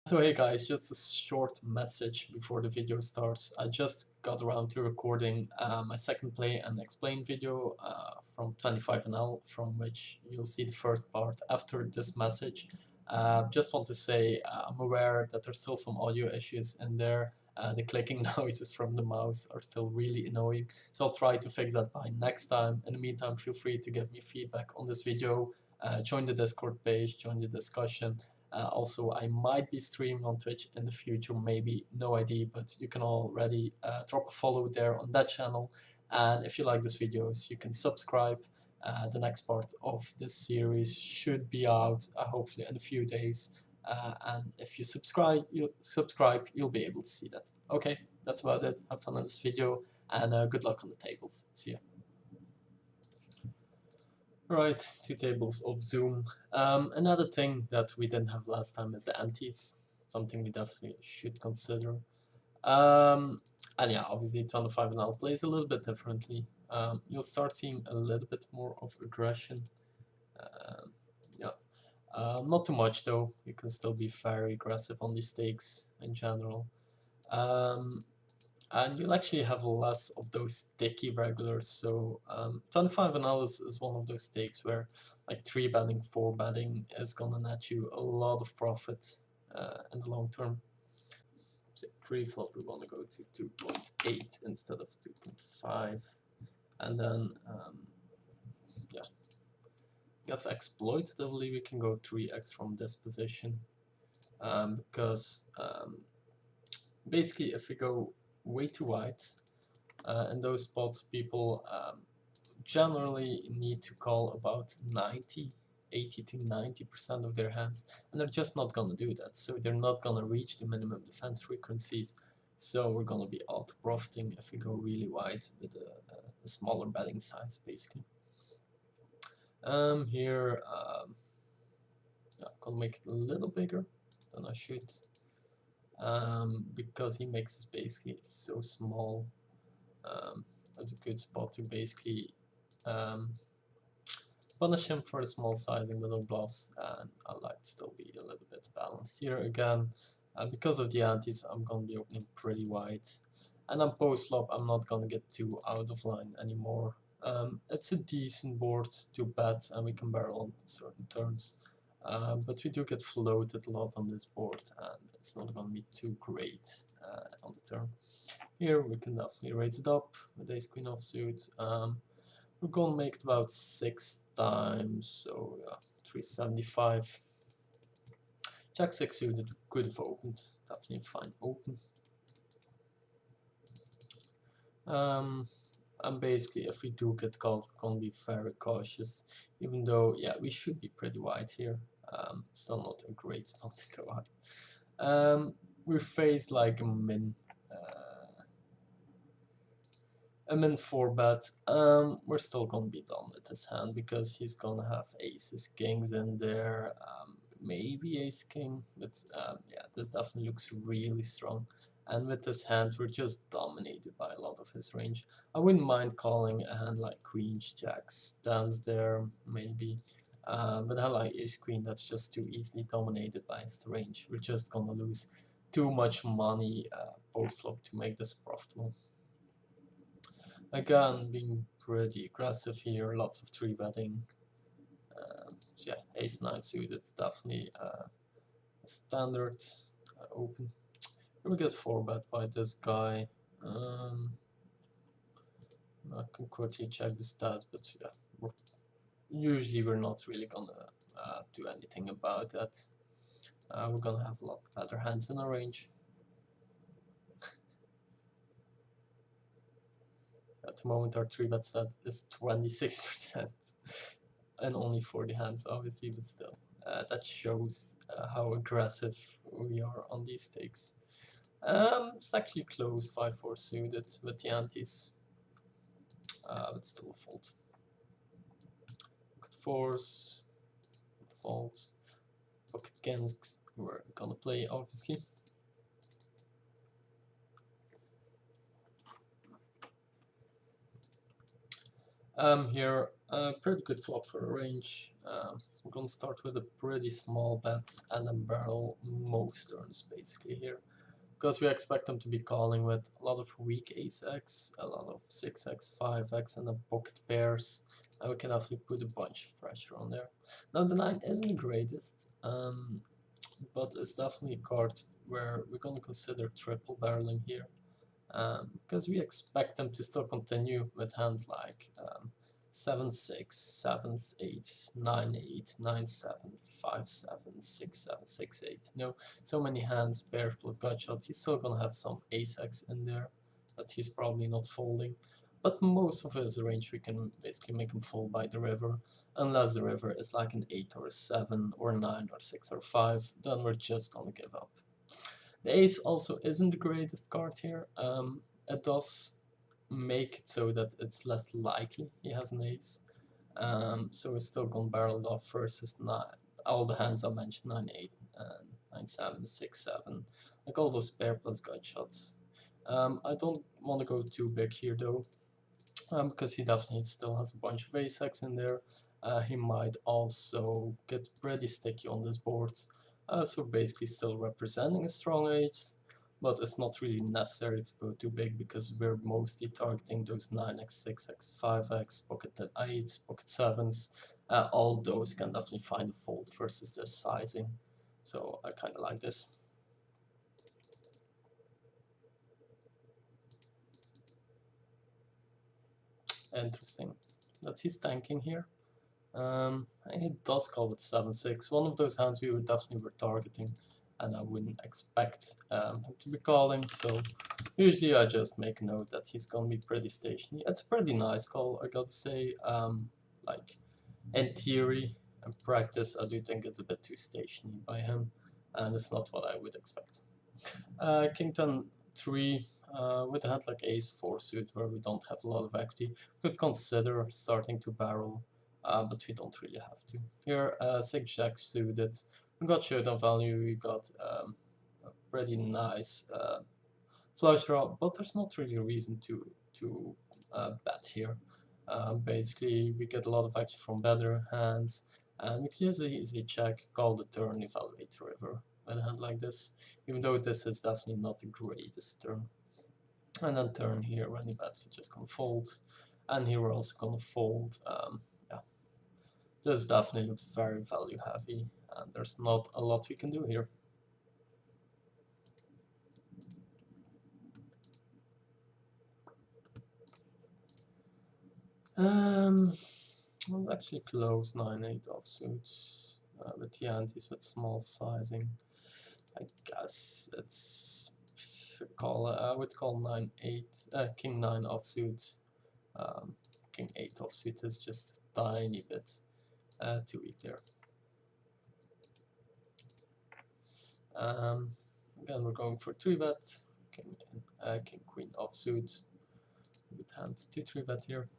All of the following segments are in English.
So hey guys, just a short message before the video starts. I just got around to recording my second play and explain video from 25NL, from which you'll see the first part after this message. Just want to say I'm aware that there's still some audio issues in there. The clicking noises from the mouse are still really annoying, so I'll try to fix that by next time. In the meantime, feel free to give me feedback on this video, join the Discord page, join the discussion. Also, I might be streaming on Twitch in the future, maybe, no idea, but you can already drop a follow there on that channel. And if you like these videos, you can subscribe. The next part of this series should be out hopefully in a few days. And if you subscribe, you'll be able to see that. Okay, that's about it. Have fun in this video, and good luck on the tables. See ya. Right, 2 tables of Zoom. Another thing that we didn't have last time is the antes, something we definitely should consider. And yeah, obviously 25 and out plays a little bit differently. You'll start seeing a little bit more of aggression. Yeah, not too much though. You can still be very aggressive on these stakes in general. And you'll actually have less of those sticky regulars. So 25 and out is one of those stakes where like 3-betting, 4-betting is gonna net you a lot of profit in the long term. So pre-flop we want to go to 2.8 instead of 2.5, and then yeah, guess exploitatively we can go 3x from this position, because basically if we go way too wide in those spots, people generally need to call about 80 to 90% of their hands, and they're just not gonna do that. So they're not gonna reach the minimum defense frequencies. So we're gonna be out profiting if we go really wide with a smaller betting size, basically. Here, I'm gonna make it a little bigger than I should, because he makes this basically so small. That's a good spot to basically punish him for the small sizing little bluffs, and I like to still be a little bit balanced here again. Because of the antes, I'm gonna be opening pretty wide, and on post flop I'm not gonna get too out of line anymore. It's a decent board to bet, and we can barrel on certain turns, but we do get floated a lot on this board, and it's not gonna be too great on the turn. Here we can definitely raise it up with ace queen offsuit. We're gonna make it about 6 times, so yeah, 375. Jack 6 suited could have opened, definitely fine open. And basically, if we do get called, we're gonna be very cautious, even though, yeah, we should be pretty wide here. Still not a great spot to go out. We face like a min 4-bet. We're still gonna be done with this hand because he's gonna have aces, kings in there, maybe ace king, but yeah, this definitely looks really strong. And with this hand, we're just dominated by a lot of his range. I wouldn't mind calling a hand like queens, jacks, stands there, maybe. But a hand like ace queen, that's just too easily dominated by his range. We're just gonna lose too much money post-flop to make this profitable. Again, being pretty aggressive here, lots of 3-betting. So yeah, ace-9 suited, definitely a standard open. Here we get 4-bet by this guy. I can quickly check the stats, but yeah, usually we're not really gonna do anything about that. We're gonna have a lot better hands in our range. At the moment, our 3-bet stat is 26%, and only 40 hands, obviously, but still. That shows how aggressive we are on these stakes. It's actually close, 5-4 suited with the antes, but still a fold. Pocket fours, fold. Pocket kings, we're gonna play, obviously. Here, pretty good flop for a range. We're gonna start with a pretty small bet and then barrel most turns basically here. Because we expect them to be calling with a lot of weak ace-x, a lot of 6x, 5x, and then pocket pairs. And we can definitely put a bunch of pressure on there. Now the 9 isn't the greatest, but it's definitely a card where we're gonna consider triple barreling here. Because we expect them to still continue with hands like 7 6, 7 8, 9 8, 9 7, 5 7, 6 7, 6 8. No, so many hands, pairs plus gutshot. He's still gonna have some ace-x in there that he's probably not folding. But most of his range we can basically make him fold by the river, unless the river is like an 8 or a 7 or 9 or 6 or 5, then we're just gonna give up. The ace also isn't the greatest card here. It does make it so that it's less likely he has an ace. So we're still gonna barrel it off versus all the hands I mentioned, 9 8 and 9 7, 6 7, like all those pair plus gunshots. I don't want to go too big here though, because he definitely still has a bunch of ace-x in there. He might also get pretty sticky on this board, so basically still representing a strong ace, but it's not really necessary to go too big because we're mostly targeting those 9x, 6x, 5x, pocket 8s, pocket 7s. All those can definitely find a fold versus just sizing, so I kind of like this. Interesting that he's tanking here. And he does call with 7-6. One of those hands we would definitely were targeting, and I wouldn't expect him to be calling. So usually I just make a note that he's gonna be pretty stationary. It's a pretty nice call, I gotta say. Like in theory and practice, I do think it's a bit too stationary by him, and it's not what I would expect. King 10 3 with a hand like ace 4 suit where we don't have a lot of equity, could consider starting to barrel, but we don't really have to. Here, 6 jack suited, we got showdown value, we got a pretty nice flush draw, but there's not really a reason to bet here. Basically, we get a lot of action from better hands, and we can easily check, call the turn, evaluate the river with a hand like this, even though this is definitely not the greatest turn. And then turn here, when he bets, we're just gonna fold, and here we're also gonna fold. Yeah, this definitely looks very value heavy, and there's not a lot we can do here. It was actually close 9-8 offsuit with the antes with small sizing. I guess it's I would call 9-8 king 9 offsuit. King 8 offsuit is just a tiny bit too weak there. Again, we're going for 3-bet. King queen offsuit. Good hand to 3-bet here.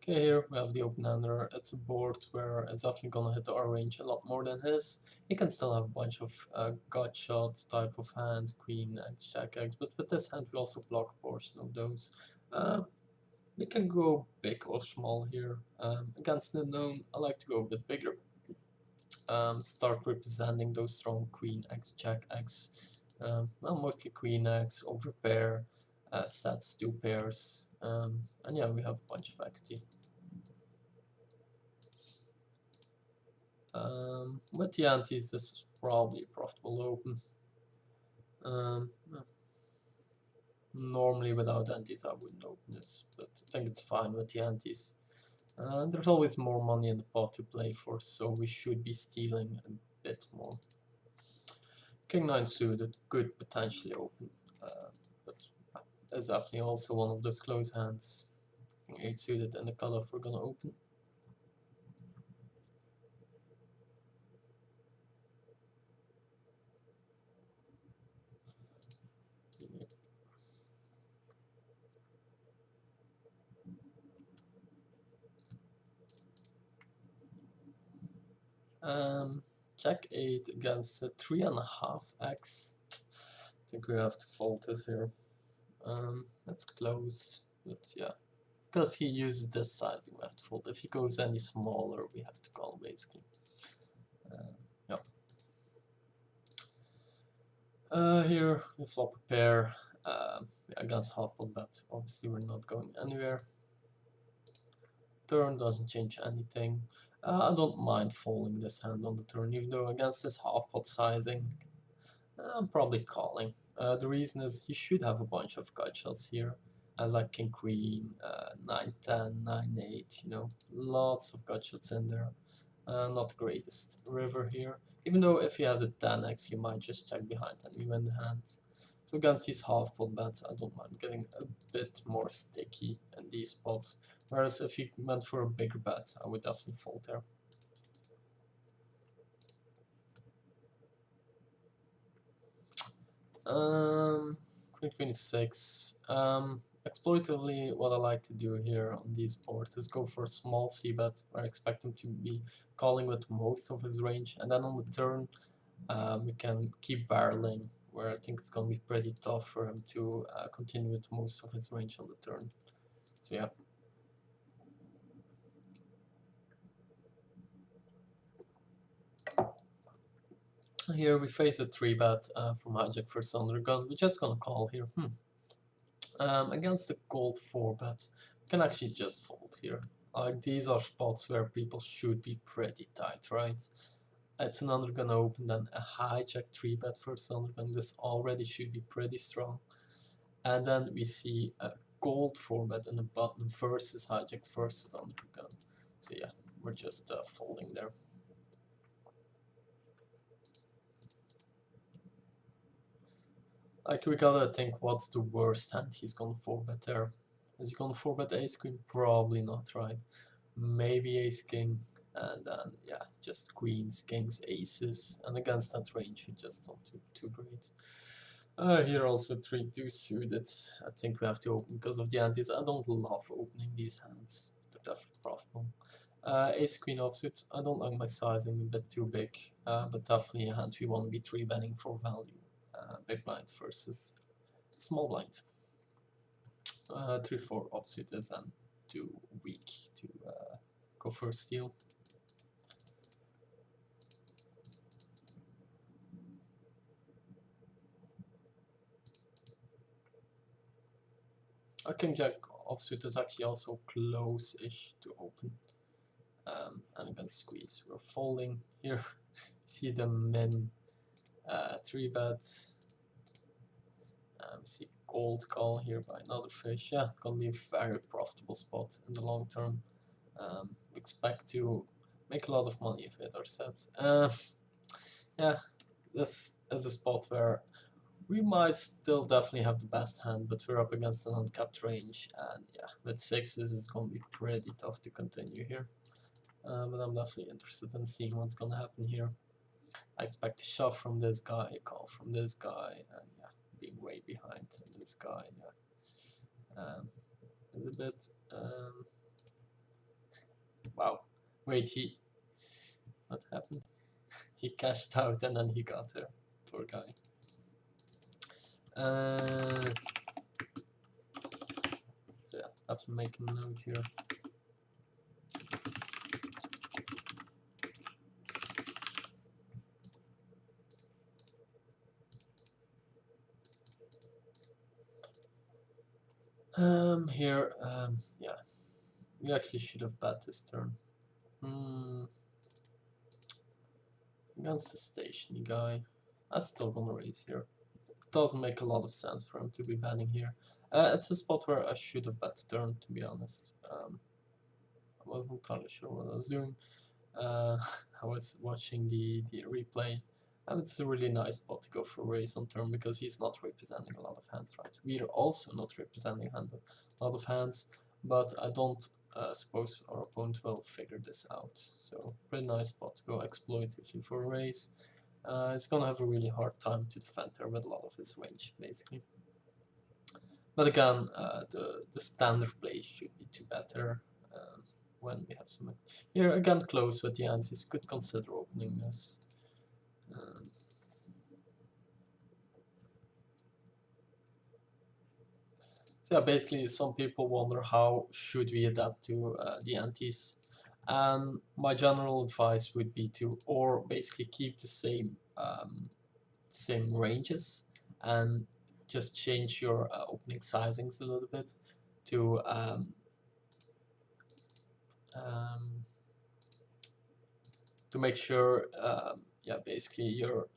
Okay, here we have the open-ender. It's a board where it's definitely gonna hit our range a lot more than his. He can still have a bunch of gut shots type of hands, queen x, jack x, but with this hand we also block a portion of those. We can go big or small here. Against the known, I like to go a bit bigger. Start representing those strong queen x, jack x. Well, mostly queen x, over pair, sets 2 pairs. And yeah, we have a bunch of equity. With the antes, this is probably a profitable open. Normally without antes I wouldn't open this, but I think it's fine with the antes. There's always more money in the pot to play for, so we should be stealing a bit more. King 9 suited could potentially open, but is definitely also one of those close hands. King 8 suited and the cutoff we're gonna open. Jack 8 against 3.5x. I think we have to fold this here. Let's close, but yeah, because he uses this sizing, we have to fold. If he goes any smaller, we have to call basically. Yeah. Here we flop a pair against half pot bet. Obviously, we're not going anywhere. Turn doesn't change anything. I don't mind folding this hand on the turn, even though against this half pot sizing, I'm probably calling. The reason is he should have a bunch of gut shots here, like king queen, 9-10, 9-8. You know, lots of gut shots in there. Not the greatest river here. Even though if he has a 10x, you might just check behind and you win the hand. So against these half pot bets, I don't mind getting a bit more sticky in these spots. Whereas if he went for a bigger bet, I would definitely fold there. Queen queen 6. Exploitatively, what I like to do here on these boards is go for a small c-bet, where I expect him to be calling with most of his range, and then on the turn, we can keep barreling, where I think it's going to be pretty tough for him to continue with most of his range on the turn. So yeah. Here we face a 3-bet from hijack first undergun. We're just going to call here. Against the cold 4-bet, we can actually just fold here. Like, these are spots where people should be pretty tight, right? It's an undergun open, then a hijack 3-bet first undergun. This already should be pretty strong. And then we see a gold 4-bet in the button versus hijack versus undergun. So yeah, we're just folding there. Like, we gotta think what's the worst hand he's gonna 4-bet there. Is he gonna 4-bet ace queen? Probably not, right? Maybe ace king, and then yeah, just queens, kings, aces, and against that range we just don't do too great. Here also 3-2 suited. I think we have to open because of the antes. I don't love opening these hands. They're definitely profitable. Ace queen offsuit. I don't like my sizing a bit too big, but definitely a hand we want to be 3-betting for value. Big blind versus small blind. 3-4 offsuit is then too weak to go for a steal. A king jack offsuit is actually also close-ish to open. And against squeeze, we're folding here. See the min 3-bet. See cold call here by another fish. Yeah, it's gonna be a very profitable spot in the long term. We expect to make a lot of money if we hit our sets. Yeah, this is a spot where we might still definitely have the best hand, but we're up against an uncapped range, and yeah, with 6s it's going to be pretty tough to continue here. But I'm definitely interested in seeing what's going to happen here. I expect a shove from this guy, a call from this guy, and yeah, being way behind this guy. Yeah, it's a bit. Wow, wait, what happened? He cashed out and then he got there. Poor guy. So yeah, I have to make a note here. Here, yeah, we actually should have bet this turn. Against the stationary guy, I'm still gonna raise here. Doesn't make a lot of sense for him to be betting here. It's a spot where I should have bet the turn, to be honest. I wasn't entirely sure what I was doing. I was watching the replay, and it's a really nice spot to go for a raise on turn because he's not representing a lot of hands, right? We are also not representing a lot of hands, but I don't suppose our opponent will figure this out. So pretty nice spot to go exploitatively for a raise. He's gonna have a really hard time to defend there with a lot of his range, basically. But again, the standard play should be 2-better. when we have some. Here again, close with the antes, could consider opening this. So yeah, basically some people wonder how should we adapt to the antes, and my general advice would be to or basically keep the same ranges and just change your opening sizings a little bit to um, make sure yeah, basically you're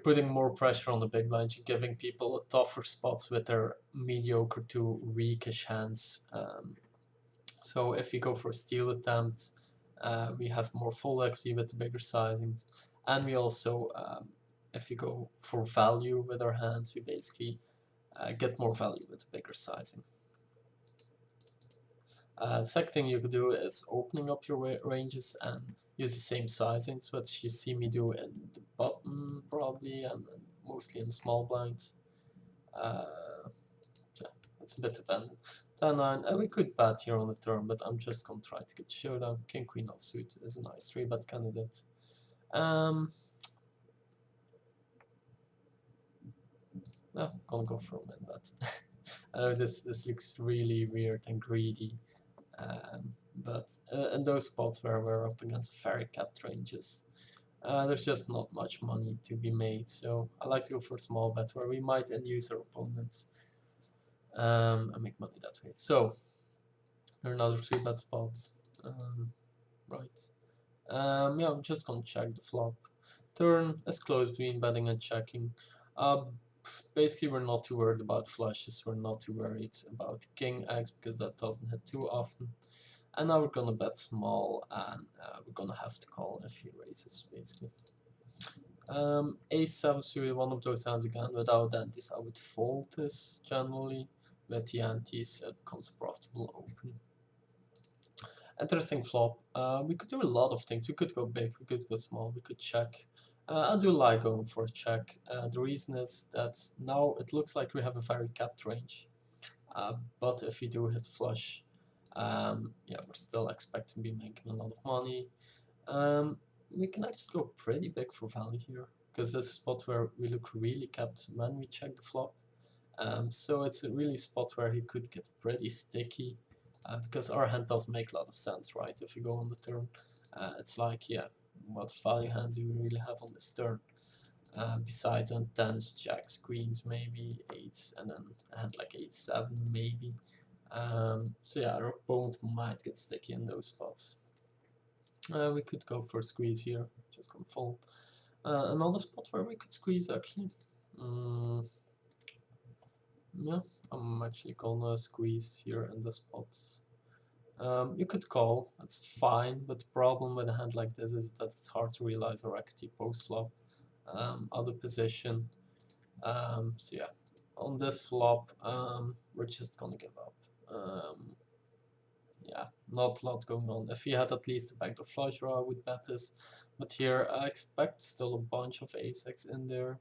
putting more pressure on the big blinds. You're giving people a tougher spots with their mediocre to weakish hands. So if you go for a steal attempt, we have more full equity with the bigger sizings, and we also, if you go for value with our hands, we basically get more value with the bigger sizing. The second thing you could do is opening up your ranges and use the same sizings, which you see me do in the button probably, and mostly in small blinds. Yeah, it's a bit dependent. 10-9, we could bet here on the turn, but I'm just gonna try to get showdown. King Queen offsuit is a nice 3-bet candidate. Yeah, gonna go for a min bet. I know this looks really weird and greedy. But in those spots where we're up against very capped ranges, there's just not much money to be made. So I like to go for a small bet where we might induce our opponent and make money that way. So there are another 3-bet spots. Right. Yeah, I'm just gonna check the flop. Turn is close between betting and checking. Basically, we're not too worried about flushes. We're not too worried about king X because that doesn't hit too often. And now we're gonna bet small, and we're gonna have to call if he raises, basically. A7 suited, one of those hands again. Without antes, I would fold this generally. With the antes, it becomes a profitable open. Interesting flop. We could do a lot of things. We could go big, we could go small, we could check. I do like going for a check. The reason is that now it looks like we have a very capped range. But if we do hit flush, yeah, we're still expecting to be making a lot of money. We can actually go pretty big for value here, because this is a spot where we look really capped when we check the flop. So it's a really spot where he could get pretty sticky, because our hand doesn't make a lot of sense, right? If you go on the turn, it's like, yeah, what value hands do we really have on this turn? Besides on 10s, jacks, queens, maybe 8s, and then a hand like 8-7 maybe. So yeah, our opponent might get sticky in those spots. We could go for a squeeze here, just gonna fold. Another spot where we could squeeze actually. Yeah, I'm actually gonna squeeze here in the spot. You could call, that's fine, but the problem with a hand like this is that it's hard to realize our equity post-flop, out of position. So yeah, on this flop, we're just gonna give up. Yeah, not a lot going on. If he had at least a backdoor flush draw, I would bet this. But here, I expect still a bunch of ace-x in there.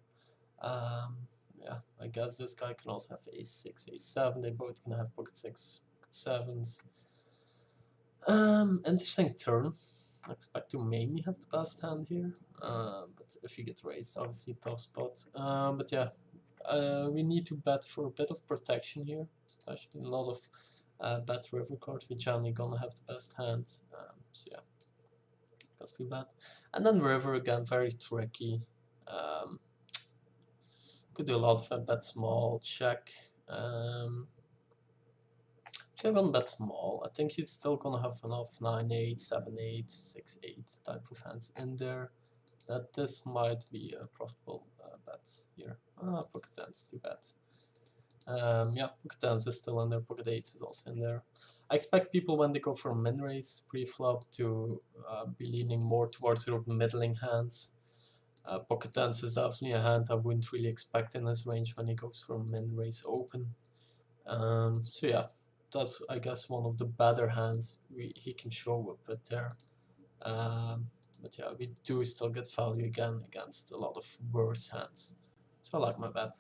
Yeah, I guess this guy can also have ace-6, ace-7. They both can have pocket 6, pocket 7s. Interesting turn. I expect to mainly have the best hand here. But if you get raised, obviously tough spot. But yeah, we need to bet for a bit of protection here, especially a lot of bet river cards. We're generally gonna have the best hand. So yeah, because we bet. And then river again, very tricky. Could do a lot of bet small, check. I'm gonna bet small. I think he's still gonna have enough 9-8, 7-8, 6-8 type of hands in there. That this might be a profitable bet here. Pocket 10s, too bad. Yeah, pocket 10s is still in there, pocket 8s is also in there. I expect people when they go for min raise pre-flop to be leaning more towards sort of middling hands. Pocket 10s is definitely a hand I wouldn't really expect in this range when he goes for min raise open. So yeah, that's I guess one of the better hands he can show up with there. But yeah, we do still get value again against a lot of worse hands. So I like my bet.